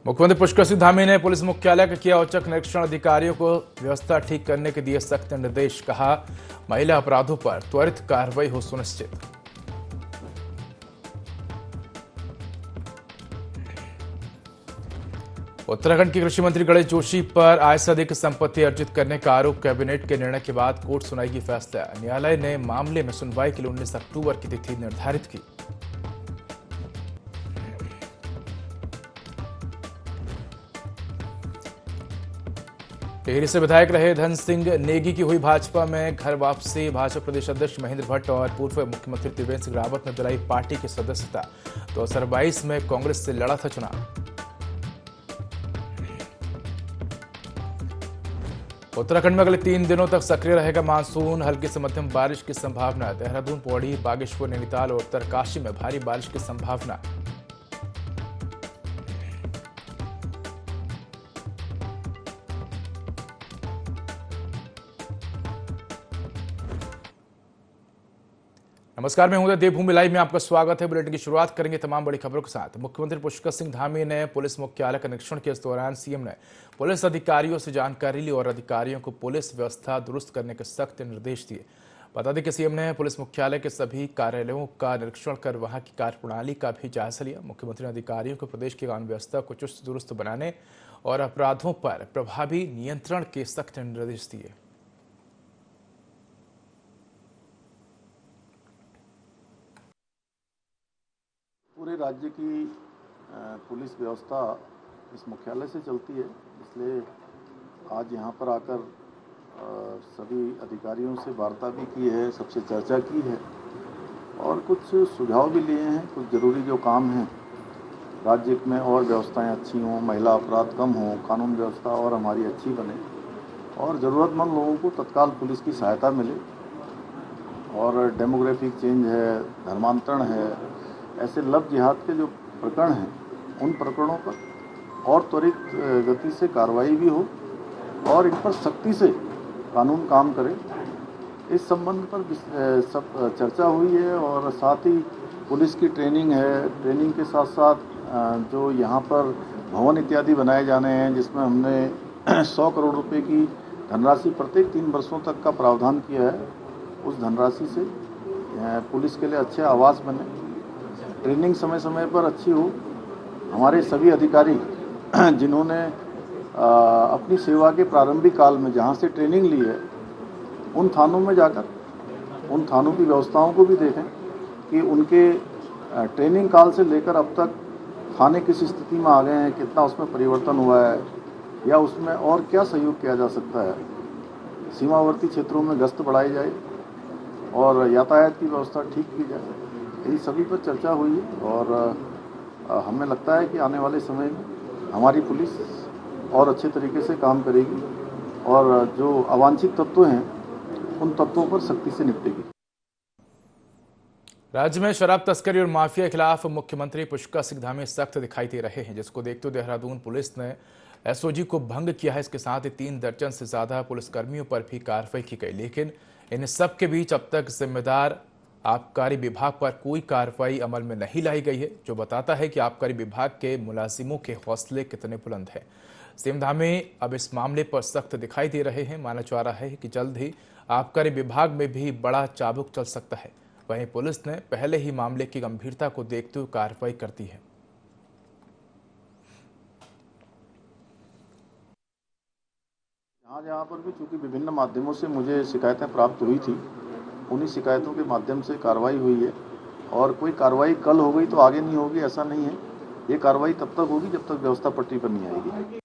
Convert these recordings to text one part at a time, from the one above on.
मुख्यमंत्री पुष्कर सिंह धामी ने पुलिस मुख्यालय का किया औचक निरीक्षण। अधिकारियों को व्यवस्था ठीक करने के दिए सख्त निर्देश। कहा, महिला अपराधों पर त्वरित कार्रवाई हो सुनिश्चित। उत्तराखंड के कृषि मंत्री गणेश जोशी पर आय से अधिक संपत्ति अर्जित करने का आरोप। कैबिनेट के निर्णय के बाद कोर्ट सुनाएगी फैसला। न्यायालय ने मामले में सुनवाई के लिए 19 अक्टूबर की तिथि निर्धारित की। टिहरी से विधायक रहे धन सिंह नेगी की हुई भाजपा में घर वापसी। भाजपा प्रदेश अध्यक्ष महेंद्र भट्ट और पूर्व मुख्यमंत्री त्रिवेंद्र सिंह रावत ने दिलाई पार्टी की सदस्यता। 2022 में कांग्रेस से लड़ा था चुनाव। उत्तराखंड में अगले 3 दिनों तक सक्रिय रहेगा मानसून। हल्की से मध्यम बारिश की संभावना। देहरादून, पौड़ी, बागेश्वर, नैनीताल और उत्तरकाशी में भारी बारिश की संभावना। नमस्कार, मैं हूं देवभूमि लाइव में आपका स्वागत है। बुलेटिन की शुरुआत करेंगे तमाम बड़ी खबरों के साथ। मुख्यमंत्री पुष्कर सिंह धामी ने पुलिस मुख्यालय का निरीक्षण किया। इस दौरान सीएम ने पुलिस अधिकारियों से जानकारी ली और अधिकारियों को पुलिस व्यवस्था दुरुस्त करने के सख्त निर्देश दिए। बता दें कि सीएम ने पुलिस मुख्यालय के सभी कार्यालयों का निरीक्षण कर वहां की कार्यप्रणाली का भी जायजा लिया। मुख्यमंत्री ने अधिकारियों को प्रदेश की कानून व्यवस्था को चुस्त दुरुस्त बनाने और अपराधों पर प्रभावी नियंत्रण के सख्त निर्देश दिए। पूरे राज्य की पुलिस व्यवस्था इस मुख्यालय से चलती है, इसलिए आज यहाँ पर आकर सभी अधिकारियों से वार्ता भी की है, सबसे चर्चा की है और कुछ सुझाव भी लिए हैं। कुछ ज़रूरी जो काम हैं राज्य में और व्यवस्थाएं अच्छी हों, महिला अपराध कम हों, कानून व्यवस्था और हमारी अच्छी बने और ज़रूरतमंद लोगों को तत्काल पुलिस की सहायता मिले। और डेमोग्राफिक चेंज है, धर्मांतरण है, ऐसे लव जिहाद के जो प्रकरण हैं उन प्रकरणों पर और त्वरित गति से कार्रवाई भी हो और इन पर सख्ती से कानून काम करे, इस संबंध पर सब चर्चा हुई है। और साथ ही पुलिस की ट्रेनिंग है, ट्रेनिंग के साथ साथ जो यहाँ पर भवन इत्यादि बनाए जाने हैं जिसमें हमने 100 करोड़ रुपए की धनराशि प्रत्येक 3 वर्षों तक का प्रावधान किया है। उस धनराशि से पुलिस के लिए अच्छे आवास बने, ट्रेनिंग समय समय पर अच्छी हो। हमारे सभी अधिकारी जिन्होंने अपनी सेवा के प्रारंभिक काल में जहां से ट्रेनिंग ली है उन थानों में जाकर उन थानों की व्यवस्थाओं को भी देखें कि उनके ट्रेनिंग काल से लेकर अब तक थाने किस स्थिति में आ गए हैं, कितना उसमें परिवर्तन हुआ है या उसमें और क्या सहयोग किया जा सकता है। सीमावर्ती क्षेत्रों में गश्त बढ़ाई जाए और यातायात की व्यवस्था ठीक की जाए। इन सभी पर चर्चा हुई है और हमें लगता है कि आने वाले समय में हमारी पुलिस और अच्छे तरीके से काम करेगी और जो अवांछित तत्व हैं उन तत्वों पर सख्ती से निपटेगी। राज्य में शराब तस्करी और माफिया के खिलाफ मुख्यमंत्री पुष्कर सिंह धामी सख्त दिखाई दे रहे हैं, जिसको देखते हुए देहरादून पुलिस ने एसओजी को भंग किया है। इसके साथ ही 3 दर्जन से ज्यादा पुलिसकर्मियों पर भी कार्रवाई की गई। लेकिन इन सब के बीच अब तक जिम्मेदार आबकारी विभाग पर कोई कार्रवाई अमल में नहीं लाई गई है, जो बताता है कि आबकारी विभाग के मुलाजिमों के हौसले कितने बुलंद हैं। सीएम धामी अब इस मामले पर सख्त दिखाई दे रहे हैं। माना जा रहा है कि जल्द ही आबकारी विभाग में भी बड़ा चाबुक चल सकता है। वहीं पुलिस ने पहले ही मामले की गंभीरता को देखते हुए कार्रवाई कर दी है। जहाँ पर भी चूंकि विभिन्न माध्यमों से मुझे शिकायतें प्राप्त हुई थी, उन्हीं शिकायतों के माध्यम से कार्रवाई हुई है और कोई कार्रवाई कल हो गई तो आगे नहीं होगी, ऐसा नहीं है। ये कार्रवाई तब तक होगी जब तक व्यवस्था पटरी पर नहीं आएगी।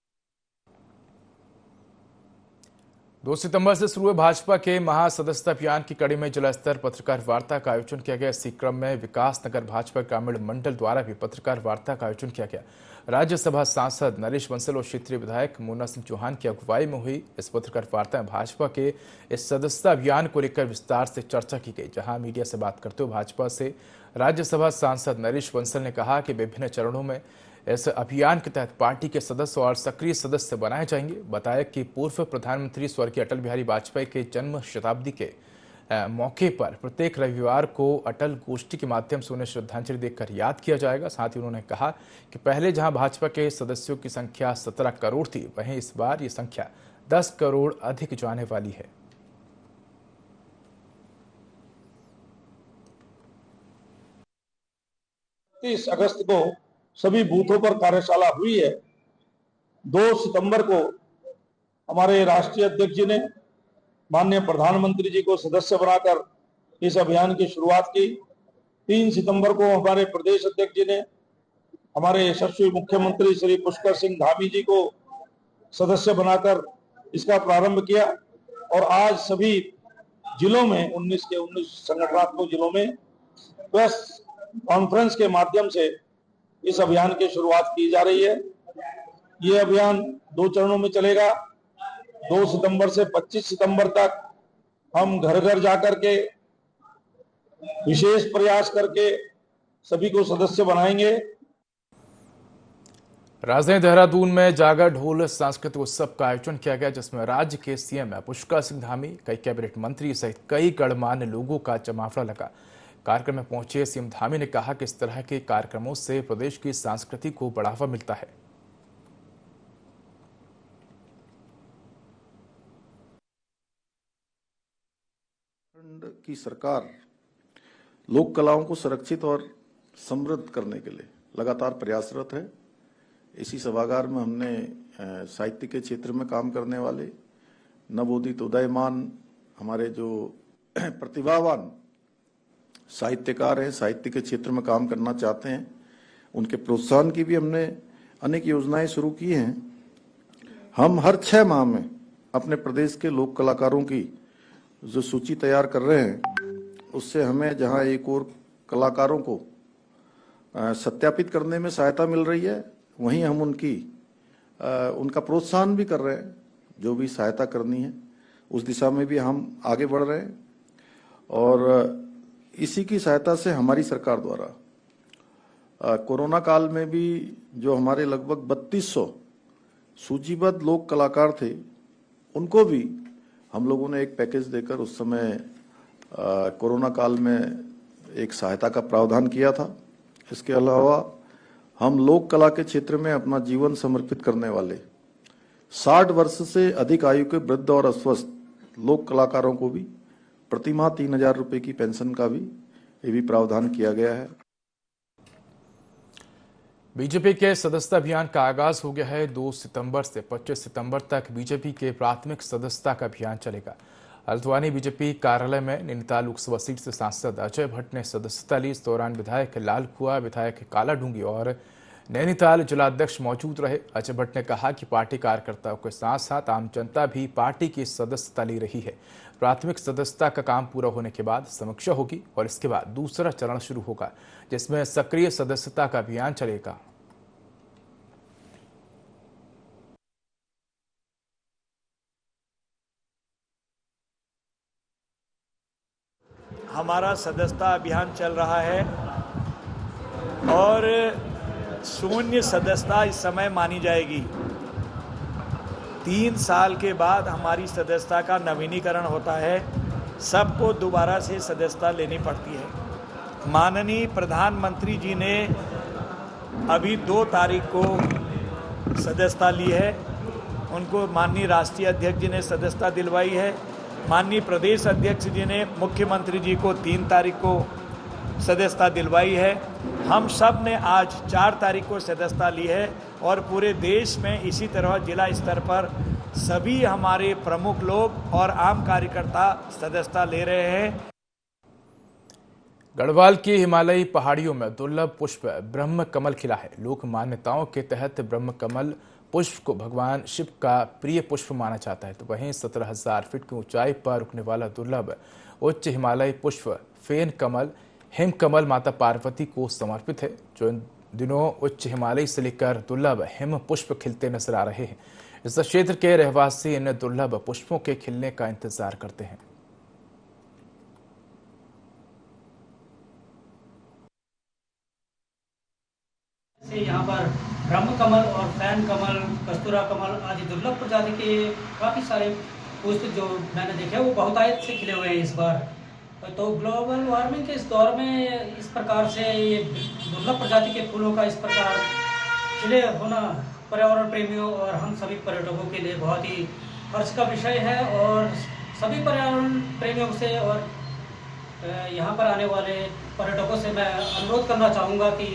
2 सितंबर से शुरू हुए भाजपा के महासदस्यता अभियान की कड़ी में जिला स्तर पत्रकार वार्ता का आयोजन किया गया। इसी क्रम में विकास नगर भाजपा ग्रामीण मंडल द्वारा भी पत्रकार वार्ता का आयोजन किया गया। राज्यसभा सांसद नरेश बंसल और क्षेत्रीय विधायक मुन्ना सिंह चौहान की अगुवाई में हुई इस पत्रकार वार्ता में भाजपा के इस सदस्यता अभियान को लेकर विस्तार से चर्चा की गई। जहां मीडिया से बात करते हुए भाजपा से राज्यसभा सांसद नरेश बंसल ने कहा कि विभिन्न चरणों में इस अभियान के तहत पार्टी के सदस्य और सक्रिय सदस्य बनाए जाएंगे। बताया कि पूर्व प्रधानमंत्री स्वर्गीय अटल बिहारी वाजपेयी के जन्म शताब्दी के मौके पर प्रत्येक रविवार को अटल गोष्ठी के माध्यम से उन्हें श्रद्धांजलि देकर याद किया जाएगा। साथ ही उन्होंने कहा कि पहले जहां भाजपा के सदस्यों की संख्या 17 करोड़ थी, वहीं इस बार ये संख्या 10 करोड़ अधिक जाने वाली है। 30 अगस्त को सभी बूथों पर कार्यशाला हुई है। 2 सितंबर को हमारे राष्ट्रीय अध्यक्ष जी ने माननीय प्रधानमंत्री जी को सदस्य बनाकर इस अभियान की शुरुआत की। 3 सितंबर को हमारे प्रदेश अध्यक्ष जी ने हमारे यशस्वी मुख्यमंत्री श्री पुष्कर सिंह धामी जी को सदस्य बनाकर इसका प्रारंभ किया और आज सभी जिलों में 19 के 19 संगठनात्मक जिलों में प्रेस कॉन्फ्रेंस के माध्यम से इस अभियान की शुरुआत की जा रही है। ये अभियान 2 चरणों में चलेगा। 2 सितंबर से 25 सितंबर तक हम घर घर जाकर के विशेष प्रयास करके सभी को सदस्य बनाएंगे। राजधानी देहरादून में जागर ढोल सांस्कृतिक उत्सव का आयोजन किया गया, जिसमें राज्य के सीएम पुष्कर सिंह धामी, कई कैबिनेट मंत्री सहित कई गणमान्य लोगों का जमावड़ा लगा। कार्यक्रम में पहुंचे सीएम धामी ने कहा कि इस तरह के कार्यक्रमों से प्रदेश की संस्कृति को बढ़ावा मिलता है। की सरकार लोक कलाओं को सुरक्षित और समृद्ध करने के लिए लगातार प्रयासरत है। इसी सभागार में हमने साहित्य के क्षेत्र में काम करने वाले नवोदित उदयमान हमारे जो प्रतिभावान साहित्यकार हैं, साहित्य के क्षेत्र में काम करना चाहते हैं, उनके प्रोत्साहन की भी हमने अनेक योजनाएं शुरू की हैं। हम हर 6 माह में अपने प्रदेश के लोक कलाकारों की जो सूची तैयार कर रहे हैं, उससे हमें जहां एक और कलाकारों को सत्यापित करने में सहायता मिल रही है, वहीं हम उनका प्रोत्साहन भी कर रहे हैं। जो भी सहायता करनी है उस दिशा में भी हम आगे बढ़ रहे हैं और इसी की सहायता से हमारी सरकार द्वारा कोरोना काल में भी जो हमारे लगभग 3200 सूचीबद्ध लोक कलाकार थे, उनको भी हम लोगों ने एक पैकेज देकर उस समय कोरोना काल में एक सहायता का प्रावधान किया था। इसके अलावा हम लोक कला के क्षेत्र में अपना जीवन समर्पित करने वाले 60 वर्ष से अधिक आयु के वृद्ध और अस्वस्थ लोक कलाकारों को भी प्रतिमाह 3000 रुपए की पेंशन का भी ये भी प्रावधान किया गया है। बीजेपी के सदस्यता अभियान का आगाज हो गया है। 2 सितंबर से 25 सितंबर तक बीजेपी के प्राथमिक सदस्यता का अभियान चलेगा। हल्द्वानी बीजेपी कार्यालय में नैनीताल लोकसभा सीट से सांसद अजय भट्ट ने सदस्यता ली। इस दौरान विधायक लाल कुआ, विधायक काला डूंगी और नैनीताल जिलाध्यक्ष मौजूद रहे। अजय भट्ट ने कहा कि पार्टी कार्यकर्ताओं के साथ साथ आम जनता भी पार्टी की सदस्यता ले रही है। प्राथमिक सदस्यता का काम पूरा होने के बाद समीक्षा होगी और इसके बाद दूसरा चरण शुरू होगा, जिसमें सक्रिय सदस्यता का अभियान चलेगा। हमारा सदस्यता अभियान चल रहा है और शून्य सदस्यता इस समय मानी जाएगी। 3 साल के बाद हमारी सदस्यता का नवीनीकरण होता है। सबको दोबारा से सदस्यता लेनी पड़ती है। माननीय प्रधानमंत्री जी ने अभी 2 तारीख को सदस्यता ली है। उनको माननीय राष्ट्रीय अध्यक्ष जी ने सदस्यता दिलवाई है। माननीय प्रदेश अध्यक्ष जी ने मुख्यमंत्री जी को 3 तारीख को सदस्यता दिलवाई है। हम सब ने आज 4 तारीख को सदस्यता ली है और पूरे देश में इसी तरह जिला स्तर पर सभी हमारे प्रमुख लोग और आम कार्यकर्ता सदस्यता ले रहे हैं। गढ़वाल की हिमालयी पहाड़ियों में दुर्लभ पुष्प ब्रह्म कमल खिला है। लोक मान्यताओं के तहत ब्रह्म कमल पुष्प को भगवान शिव का प्रिय पुष्प माना जाता है। तो वहीं 17,000 फीट की ऊंचाई पर उगने वाला दुर्लभ उच्च हिमालयी पुष्प फेन कमल हिम कमल माता पार्वती को समर्पित है। जो इन दिनों उच्च हिमालय से लेकर दुर्लभ हिम पुष्प खिलते नजर आ रहे हैं। इस क्षेत्र के रहवासी इन दुर्लभ पुष्पों के खिलने का इंतजार करते हैं। यहाँ पर ब्रह्म कमल और फैन कमल, कस्तूरा कमल आदि दुर्लभ प्रजाति के काफी सारे पुष्प जो मैंने देखे वो बहुतायत से खिले हुए हैं इस बार। तो ग्लोबल वार्मिंग के इस दौर में इस प्रकार से ये दुर्लभ प्रजाति के फूलों का इस प्रकार खिले होना पर्यावरण प्रेमियों और हम सभी पर्यटकों के लिए बहुत ही हर्ष का विषय है। और सभी पर्यावरण प्रेमियों से और यहाँ पर आने वाले पर्यटकों से मैं अनुरोध करना चाहूँगा कि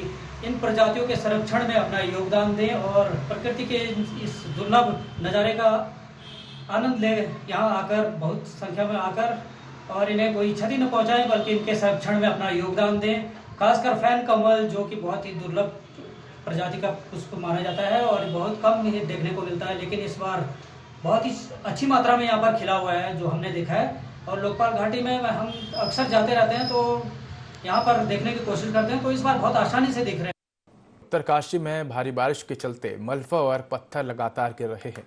इन प्रजातियों के संरक्षण में अपना योगदान दें और प्रकृति के इस दुर्लभ नज़ारे का आनंद ले, यहाँ आकर बहुत संख्या में आकर, और इन्हें कोई क्षति न पहुँचाएं बल्कि इनके संरक्षण में अपना योगदान दें। खासकर फैन कमल जो कि बहुत ही दुर्लभ प्रजाति का पुष्प माना जाता है और बहुत कम ये देखने को मिलता है, लेकिन इस बार बहुत ही अच्छी मात्रा में यहाँ पर खिला हुआ है जो हमने देखा है। और लोकपाल घाटी में हम अक्सर जाते रहते हैं तो यहाँ पर देखने की कोशिश करते हैं, तो इस बार बहुत आसानी से दिख रहे हैं। उत्तरकाशी में भारी बारिश के चलते मलबा और पत्थर लगातार गिर रहे हैं।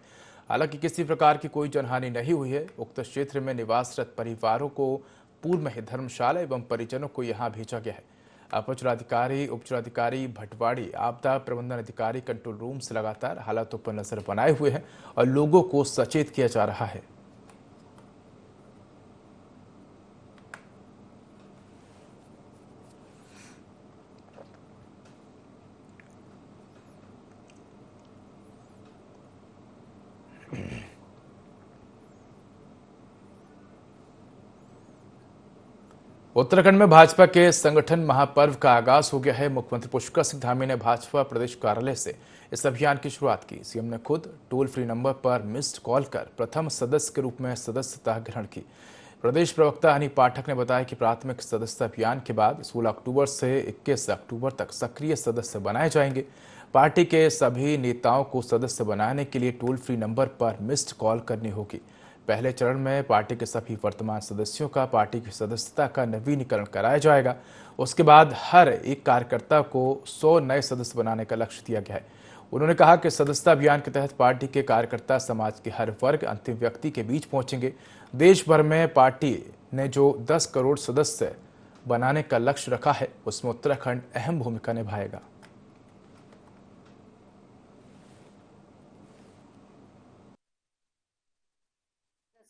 हालांकि किसी प्रकार की कोई जनहानि नहीं हुई है। उक्त क्षेत्र में निवासरत परिवारों को पूर्व में ही धर्मशाला एवं परिजनों को यहां भेजा गया है। अपर जिलाधिकारी, उप जिलाधिकारी भटवाड़ी, आपदा प्रबंधन अधिकारी कंट्रोल रूम से लगातार हालातों पर नजर बनाए हुए हैं और लोगों को सचेत किया जा रहा है। उत्तराखंड में भाजपा के संगठन महापर्व का आगाज हो गया है। मुख्यमंत्री पुष्कर सिंह धामी ने भाजपा प्रदेश कार्यालय से इस अभियान की शुरुआत की। सीएम ने खुद टोल फ्री नंबर पर मिस्ड कॉल कर प्रथम सदस्य के रूप में सदस्यता ग्रहण की। प्रदेश प्रवक्ता हनी पाठक ने बताया कि प्राथमिक सदस्यता अभियान के बाद 16 अक्टूबर से 21 अक्टूबर तक सक्रिय सदस्य बनाए जाएंगे। पार्टी के सभी नेताओं को सदस्य बनाने के लिए टोल फ्री नंबर पर मिस्ड कॉल करनी होगी। पहले चरण में पार्टी के सभी वर्तमान सदस्यों का पार्टी की सदस्यता का नवीनीकरण कराया जाएगा। उसके बाद हर एक कार्यकर्ता को 100 नए सदस्य बनाने का लक्ष्य दिया गया है। उन्होंने कहा कि सदस्यता अभियान के तहत पार्टी के कार्यकर्ता समाज के हर वर्ग, अंतिम व्यक्ति के बीच पहुंचेंगे। देश भर में पार्टी ने जो 10 करोड़ सदस्य बनाने का लक्ष्य रखा है उसमें उत्तराखंड अहम भूमिका निभाएगा।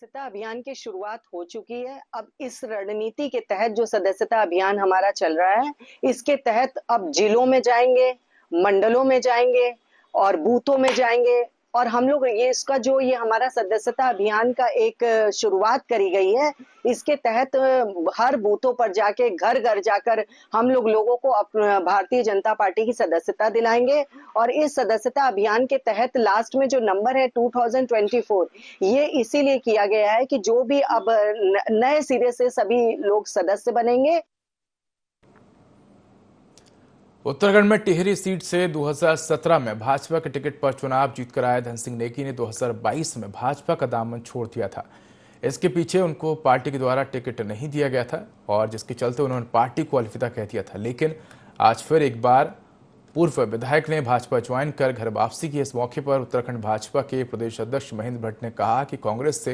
सदस्यता अभियान की शुरुआत हो चुकी है। अब इस रणनीति के तहत जो सदस्यता अभियान हमारा चल रहा है, इसके तहत अब जिलों में जाएंगे, मंडलों में जाएंगे और बूथों में जाएंगे। और हम लोग इसका जो ये हमारा सदस्यता अभियान का एक शुरुआत करी गई है, इसके तहत हर बूथों पर जाके घर घर जाकर हम लोगों को भारतीय जनता पार्टी की सदस्यता दिलाएंगे। और इस सदस्यता अभियान के तहत लास्ट में जो नंबर है 2024, ये इसीलिए किया गया है कि जो भी अब नए सिरे से सभी लोग सदस्य बनेंगे। उत्तराखंड में टिहरी सीट से 2017 में भाजपा के टिकट पर चुनाव जीतकर आए धन सिंह नेगी ने 2022 में भाजपा का दामन छोड़ दिया था। इसके पीछे उनको पार्टी के द्वारा टिकट नहीं दिया गया था और जिसके चलते उन्होंने पार्टी को अलविदा कह दिया था। लेकिन आज फिर एक बार पूर्व विधायक ने भाजपा ज्वाइन कर घर वापसी की। इस मौके पर उत्तराखंड भाजपा के प्रदेश अध्यक्ष महेंद्र भट्ट ने कहा कि कांग्रेस से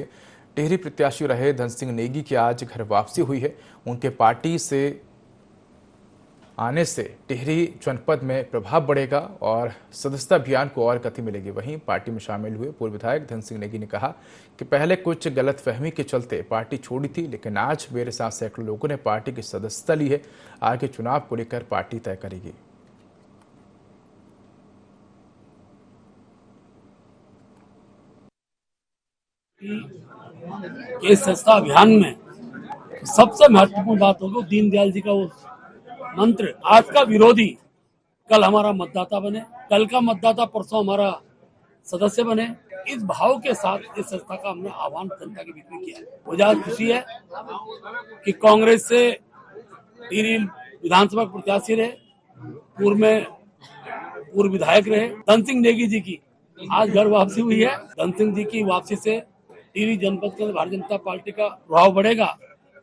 टिहरी प्रत्याशी रहे धन सिंह नेगी की आज घर वापसी हुई है। उनके पार्टी से आने से टिहरी जनपद में प्रभाव बढ़ेगा और सदस्यता अभियान को और गति मिलेगी। वहीं पार्टी में शामिल हुए पूर्व विधायक धन सिंह नेगी ने कहा कि पहले कुछ गलतफहमी के चलते पार्टी छोड़ी थी, लेकिन आज मेरे साथ सैकड़ों लोगों ने पार्टी की सदस्यता ली है। आगे चुनाव को लेकर पार्टी तय करेगी। इस सदस्यता अभियान में सबसे महत्वपूर्ण बात होगी दीनदयाल जी का वो मंत्र, आज का विरोधी कल हमारा मतदाता बने, कल का मतदाता परसों हमारा सदस्य बने। इस भाव के साथ इस संस्था का हमने आह्वान जनता के बीच में किया है। मुझे आज खुशी है कि कांग्रेस से टिहरी विधानसभा प्रत्याशी रहे, पूर्व विधायक रहे धन सिंह नेगी जी की आज घर वापसी हुई है। धन सिंह जी की वापसी से टिहरी जनपद के भारतीय जनता पार्टी का प्रभाव बढ़ेगा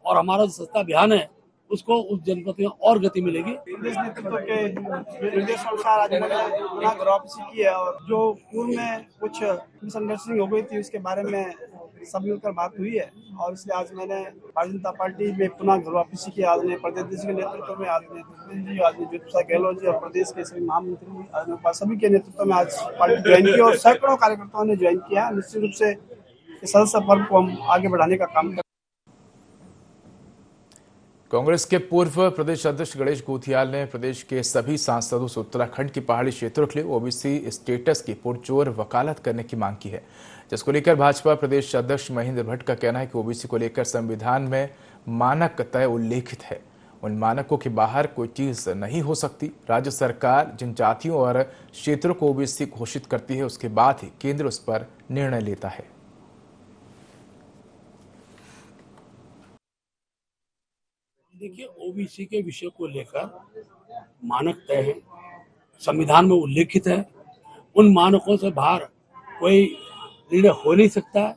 और हमारा जो सस्ता अभियान है उसको उस जनपद में और गति मिलेगी। प्रदेश नेतृत्व के निर्देश अनुसार आज मैंने पुनः घर वापसी की है और जो पूर्व में कुछ मिसअंडरस्टैंडिंग हो गई थी उसके बारे में सब मिलकर बात हुई है और इसलिए आज मैंने भारतीय जनता पार्टी में पुनः घर वापसी की। आदरणीय प्रदेश के नेतृत्व में आदरणीय जी, आदरणीय ज्योति प्रसाद गहलोत जी और प्रदेश के सभी महामंत्री सभी के नेतृत्व में आज पार्टी ज्वाइन की और सैकड़ों कार्यकर्ताओं ने ज्वाइन किया। निश्चित रूप से सदस्य पर्व को हम आगे बढ़ाने का काम करें। कांग्रेस के पूर्व प्रदेश अध्यक्ष गणेश गोथियाल ने प्रदेश के सभी सांसदों से उत्तराखंड की पहाड़ी क्षेत्रों के लिए ओबीसी स्टेटस की पुरजोर वकालत करने की मांग की है, जिसको लेकर भाजपा प्रदेश अध्यक्ष महेंद्र भट्ट का कहना है कि ओबीसी को लेकर संविधान में मानक तय उल्लेखित है। उन मानकों के बाहर कोई चीज नहीं हो सकती। राज्य सरकार जिन जातियों और क्षेत्रों को ओबीसी घोषित करती है, उसके बाद ही केंद्र उस पर निर्णय लेता है। देखिए, ओबीसी के विषय को लेकर मानक तय है, संविधान में उल्लेखित है। उन मानकों से बाहर कोई निर्णय हो नहीं सकता है।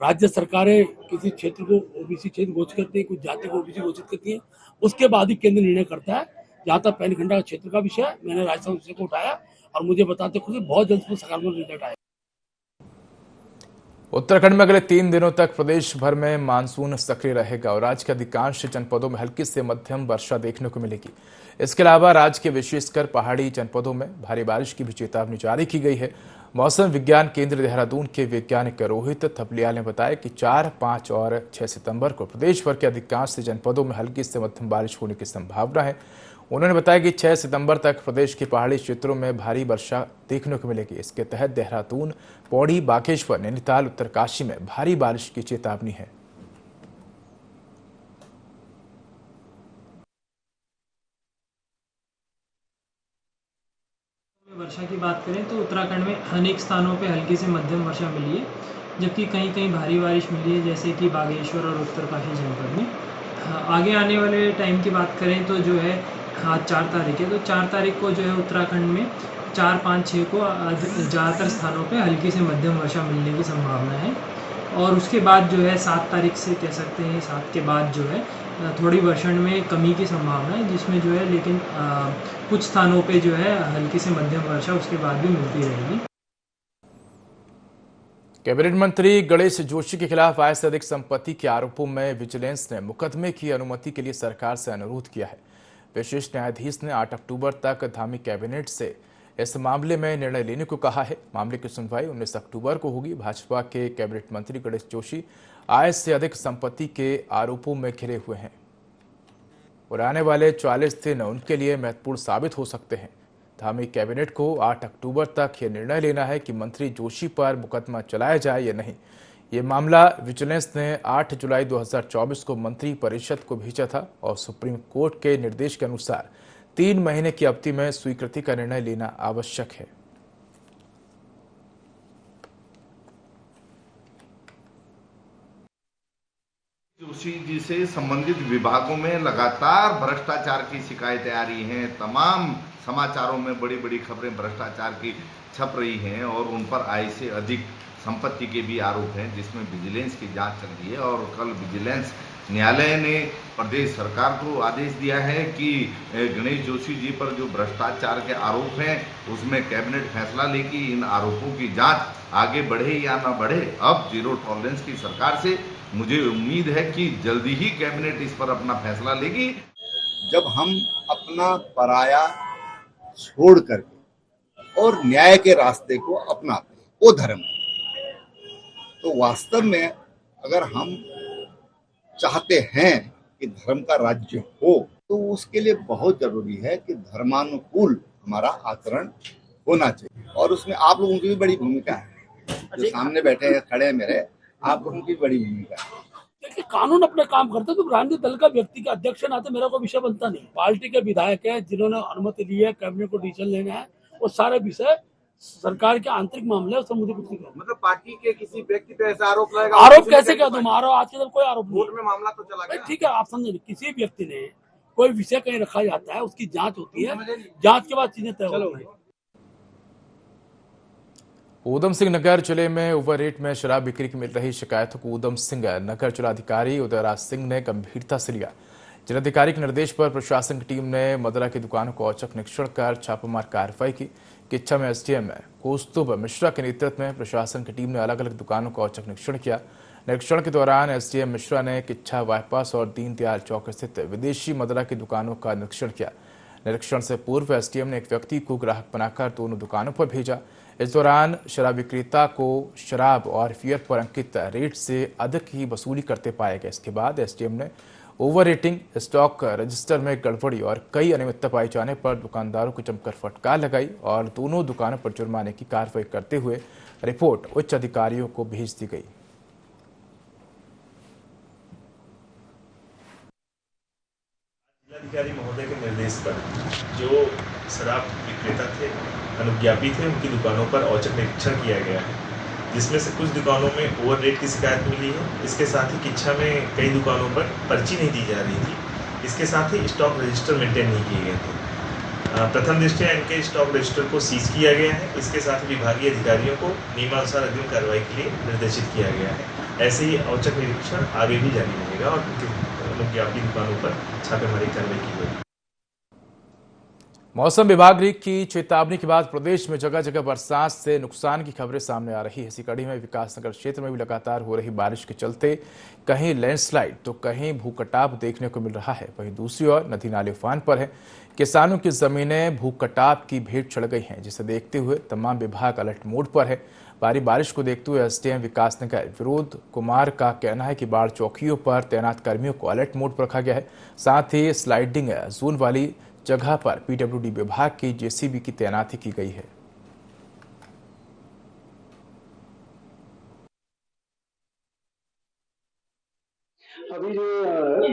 राज्य सरकारें किसी क्षेत्र को ओबीसी क्षेत्र घोषित करती है, कुछ जाति को ओबीसी घोषित करती है, उसके बाद ही केंद्र निर्णय करता है। जहाँ तक पैनखंडा क्षेत्र का विषय, मैंने राजस्थान विषय को उठाया और मुझे बताते खुशी बहुत जल्द उसमें सकारात्मक रिजल्ट आया। उत्तराखंड में अगले 3 दिनों तक प्रदेश भर में मानसून सक्रिय रहेगा और राज्य के अधिकांश जनपदों में हल्की से मध्यम वर्षा देखने को मिलेगी। इसके अलावा राज्य के विशेषकर पहाड़ी जनपदों में भारी बारिश की भी चेतावनी जारी की गई है। मौसम विज्ञान केंद्र देहरादून के वैज्ञानिक रोहित थपलियाल ने बताया कि 4, 5 और 6 सितंबर को प्रदेश भर के अधिकांश जनपदों में हल्की से मध्यम बारिश होने की संभावना है। उन्होंने बताया कि 6 सितंबर तक प्रदेश के पहाड़ी क्षेत्रों में भारी वर्षा देखने को मिलेगी। इसके तहत देहरादून, पौड़ी, बागेश्वर, नैनीताल, उत्तरकाशी में भारी बारिश की चेतावनी है। वर्षा की बात करें तो उत्तराखंड में अनेक स्थानों पे हल्की से मध्यम वर्षा मिली है, जबकि कहीं कहीं भारी बारिश मिली है, जैसे कि बागेश्वर और उत्तरकाशी जनपद में। आगे आने वाले टाइम की बात करें तो जो है आज 4 तारीख है, तो 4 तारीख को जो है उत्तराखंड में 4, 5, 6 को ज़्यादातर स्थानों पे हल्की से मध्यम वर्षा मिलने की संभावना है। और उसके बाद जो है 7 तारीख से कह सकते हैं, 7 के बाद जो है थोड़ी वर्षण में कमी की संभावना है, जिसमें जो है लेकिन कुछ स्थानों पे जो है हल्की से मध्यम वर्षा उसके बाद भी मिलती रहेगी। कैबिनेट मंत्री गणेश जोशी के खिलाफ आय से अधिक संपत्ति के आरोपों में विजिलेंस ने मुकदमे की अनुमति के लिए सरकार से अनुरोध किया है। विशेष न्यायाधीश ने 8 अक्टूबर तक धामी कैबिनेट से इस मामले में निर्णय लेने को कहा है। मामले की सुनवाई 19 अक्टूबर को होगी। भाजपा के कैबिनेट मंत्री गणेश जोशी आय से अधिक संपत्ति के आरोपों में घिरे हुए हैं और आने वाले 40 दिन उनके लिए महत्वपूर्ण साबित हो सकते हैं। धामी कैबिनेट को 8 अक्टूबर तक यह निर्णय लेना है कि मंत्री जोशी पर मुकदमा चलाया जाए या नहीं। ये मामला विजिलेंस ने 8 जुलाई 2024 को मंत्री परिषद को भेजा था और सुप्रीम कोर्ट के निर्देश के अनुसार 3 महीने की अवधि में स्वीकृति का निर्णय लेना आवश्यक है। जोशी जी से संबंधित विभागों में लगातार भ्रष्टाचार की शिकायतें आ रही हैं। तमाम समाचारों में बड़ी बड़ी खबरें भ्रष्टाचार की छप रही हैं और उन पर आय से अधिक संपत्ति के भी आरोप हैं, जिसमें विजिलेंस की जांच चल रही है। और कल विजिलेंस न्यायालय ने प्रदेश सरकार को आदेश दिया है कि गणेश जोशी जी पर जो भ्रष्टाचार के आरोप हैं उसमें कैबिनेट फैसला ले कि इन आरोपों की जांच आगे बढ़े या ना बढ़े। अब जीरो टॉलरेंस की सरकार से मुझे उम्मीद है कि जल्दी ही कैबिनेट इस पर अपना फैसला लेगी। जब हम अपना पराया छोड़ करके और न्याय के रास्ते को अपनाते हैं, वो धर्म है। तो वास्तव में अगर हम चाहते हैं कि धर्म का राज्य हो, तो उसके लिए बहुत जरूरी है कि धर्मानुकूल हमारा आचरण होना चाहिए। और उसमें आप लोगों की भी बड़ी भूमिका है, जो सामने बैठे हैं, खड़े हैं मेरे, आप लोगों की बड़ी भूमिका है। देखिए, कानून अपना काम करता है, तो राजनीतिक दल का व्यक्ति के अध्यक्ष नाते मेरा कोई विषय बनता नहीं। पार्टी के विधायक है जिन्होंने अनुमति ली है कैबिनेट को डिसीजन लेना है, वो सारे विषय सरकार के आंतरिक मामले है, उससे मुझे कुछ नहीं करना। मतलब पार्टी के किसी व्यक्ति पे ऐसा आरोप लगेगा? आरोप कैसे कह दूं? मारो आज के कोई आरोप नहीं। कोर्ट में मामला तो चला गया। ठीक है, आप समझे, किसी व्यक्ति ने कोई विषय कहीं रखा जाता है, उसकी जांच होती है, जांच के बाद चीजें तय होती है। ऊधम सिंह नगर जिले में ओवर रेट में शराब बिक्री की मिल रही शिकायतों को ऊधम सिंह नगर जिलाधिकारी उदयराज सिंह ने गंभीरता से लिया। जिलाधिकारी के निर्देश पर प्रशासन की टीम ने मदरा की दुकानों को औचक निरीक्षण कर छापामार कार्रवाई की। किच्छा में एसडीएम कौस्तुभ मिश्रा के नेतृत्व में प्रशासन की टीम ने अलग अलग दुकानों का औचक निरीक्षण किया। निरीक्षण के दौरान एसडीएम मिश्रा ने किच्छा बाईपास और दीनदयाल चौक स्थित विदेशी मदरा की दुकानों का निरीक्षण किया। निरीक्षण से पूर्व एसडीएम ने एक व्यक्ति को ग्राहक बनाकर दोनों दुकानों पर भेजा। इस दौरान शराब विक्रेता को शराब और बियर पर अंकित रेट से अधिक ही वसूली करते पाया गया। इसके बाद एसडीएम ने ओवर रेटिंग, स्टॉक रजिस्टर में गड़बड़ी और कई अनियमितता पाए जाने पर दुकानदारों को जमकर फटकार लगाई और दोनों दुकानों पर जुर्माने की कार्रवाई करते हुए रिपोर्ट उच्च अधिकारियों को भेज दी गई। जिलाधिकारी महोदय के निर्देश पर जो शराब विक्रेता थे, अनुज्ञापी थे, उनकी दुकानों पर औचक निरीक्षण किया गया है, जिसमें से कुछ दुकानों में ओवर रेट की शिकायत मिली है। इसके साथ ही किच्छा में कई दुकानों पर पर्ची नहीं दी जा रही थी। इसके साथ ही स्टॉक रजिस्टर मेंटेन नहीं किए गए थे। प्रथम दृष्टया इनके स्टॉक रजिस्टर को सीज किया गया है। इसके साथ ही विभागीय अधिकारियों को नियमानुसार अग्रिम कार्रवाई के लिए निर्देशित किया गया है। ऐसे ही औचक निरीक्षण आगे भी जारी रहेगा और अनुज्ञापी दुकानों पर छापेमारी कार्रवाई की गई। मौसम विभाग की चेतावनी के बाद प्रदेश में जगह जगह बरसात से नुकसान की खबरें सामने आ रही है। इसी कड़ी में विकासनगर क्षेत्र में भी लगातार हो रही बारिश के चलते कहीं लैंडस्लाइड तो कहीं भूकटाव देखने को मिल रहा है। वहीं दूसरी ओर नदी नाले उफान पर है। किसानों की जमीनें भूकटाव की भेंट चढ़ गई हैं, जिसे देखते हुए तमाम विभाग अलर्ट मोड पर है। भारी बारिश को देखते हुए एसडीएम विकासनगर विनोद कुमार का कहना है कि बाढ़ चौकियों पर तैनात कर्मियों को अलर्ट मोड पर रखा गया है। साथ ही स्लाइडिंग जोन वाली जगह पर पीडब्ल्यूडी विभाग की जेसीबी की तैनाती की गई है। अभी जो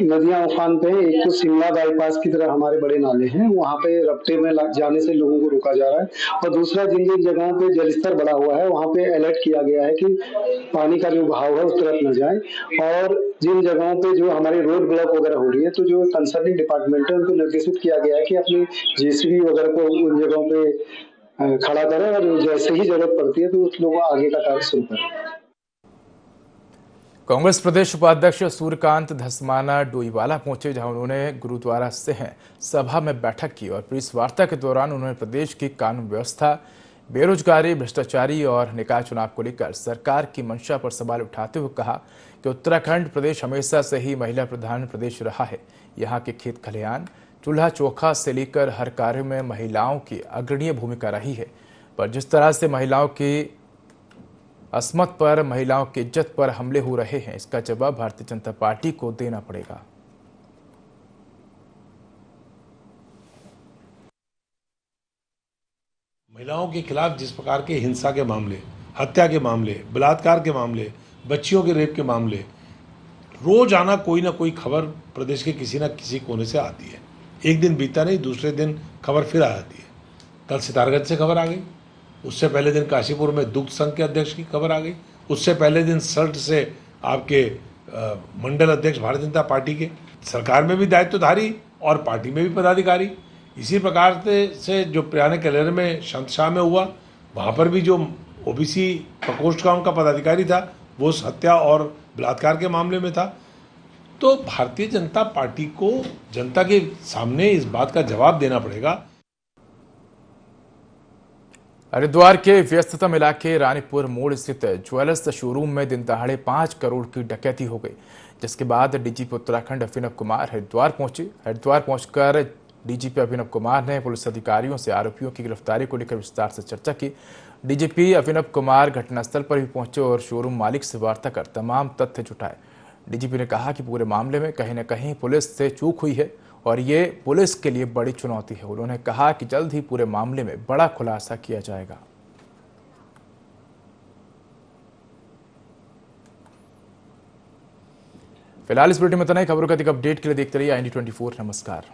नदियां उफान पे, एक तो शिमला बाईपास की तरह हमारे बड़े नाले हैं, वहाँ पे रफ्ते में जाने से लोगों को रोका जा रहा है। और दूसरा, जिन जिन जगहों पे जलस्तर बढ़ा हुआ है वहाँ पे अलर्ट किया गया है कि पानी का जो बहाव है उस तरफ न जाए। और जिन जगहों पे जो हमारे रोड ब्लॉक वगैरह हो रही है, तो जो कंसर्निंग डिपार्टमेंट है उनको निर्देशित किया गया है कि अपनी जेसीबी वगैरह को उन जगहों पे खड़ा करें और जैसे ही जरूरत पड़ती है तो उस लोगों आगे का कार्य शुरू करें। कांग्रेस प्रदेश उपाध्यक्ष सूर्यकांत धस्माना डोईवाला पहुंचे, जहां उन्होंने गुरुद्वारा सिंह सभा में बैठक की और प्रेस वार्ता के दौरान उन्होंने प्रदेश की कानून व्यवस्था, बेरोजगारी, भ्रष्टाचारी और निकाय चुनाव को लेकर सरकार की मंशा पर सवाल उठाते हुए कहा कि उत्तराखंड प्रदेश हमेशा से ही महिला प्रधान प्रदेश रहा है। यहाँ के खेत खलिहान, चूल्हा चौखा से लेकर हर कार्य में महिलाओं की अग्रणीय भूमिका रही है। पर जिस तरह से महिलाओं की अस्मत पर, महिलाओं की इज्जत पर हमले हो रहे हैं, इसका जवाब भारतीय जनता पार्टी को देना पड़ेगा। महिलाओं के खिलाफ जिस प्रकार के हिंसा के मामले, हत्या के मामले, बलात्कार के मामले, बच्चियों के रेप के मामले, रोजाना कोई ना कोई खबर प्रदेश के किसी न किसी कोने से आती है। एक दिन बीता नहीं, दूसरे दिन खबर फिर आ जाती है। कल सितारगंज से खबर आ गई, उससे पहले दिन काशीपुर में दुग्ध संघ के अध्यक्ष की खबर आ गई, उससे पहले दिन सल्ट से आपके मंडल अध्यक्ष भारतीय जनता पार्टी के। सरकार में भी दायित्वधारी और पार्टी में भी पदाधिकारी। इसी प्रकार से जो पुराने कलेर में शंतशाह में हुआ, वहाँ पर भी जो ओबीसी प्रकोष्ठ का उनका पदाधिकारी था, वो हत्या और बलात्कार के मामले में था। तो भारतीय जनता पार्टी को जनता के सामने इस बात का जवाब देना पड़ेगा। हरिद्वार के व्यस्ततम इलाके रानीपुर मोड़ स्थित ज्वेलर्स शोरूम में दिन दहाड़े 5 करोड़ की डकैती हो गई, जिसके बाद डीजीपी उत्तराखंड अभिनव कुमार हरिद्वार पहुंचे। हरिद्वार पहुंचकर डीजीपी अभिनव कुमार ने पुलिस अधिकारियों से आरोपियों की गिरफ्तारी को लेकर विस्तार से चर्चा की। डीजीपी अभिनव कुमार घटनास्थल पर भी पहुंचे और शोरूम मालिक से वार्ता कर तमाम तथ्य जुटाए। डीजीपी ने कहा कि पूरे मामले में कहीं न कहीं पुलिस से चूक हुई है और ये पुलिस के लिए बड़ी चुनौती है। उन्होंने कहा कि जल्द ही पूरे मामले में बड़ा खुलासा किया जाएगा। फिलहाल इस बुलेटिन में इतना ही। खबरों का अधिक अपडेट के लिए देखते रहिए IND24। नमस्कार।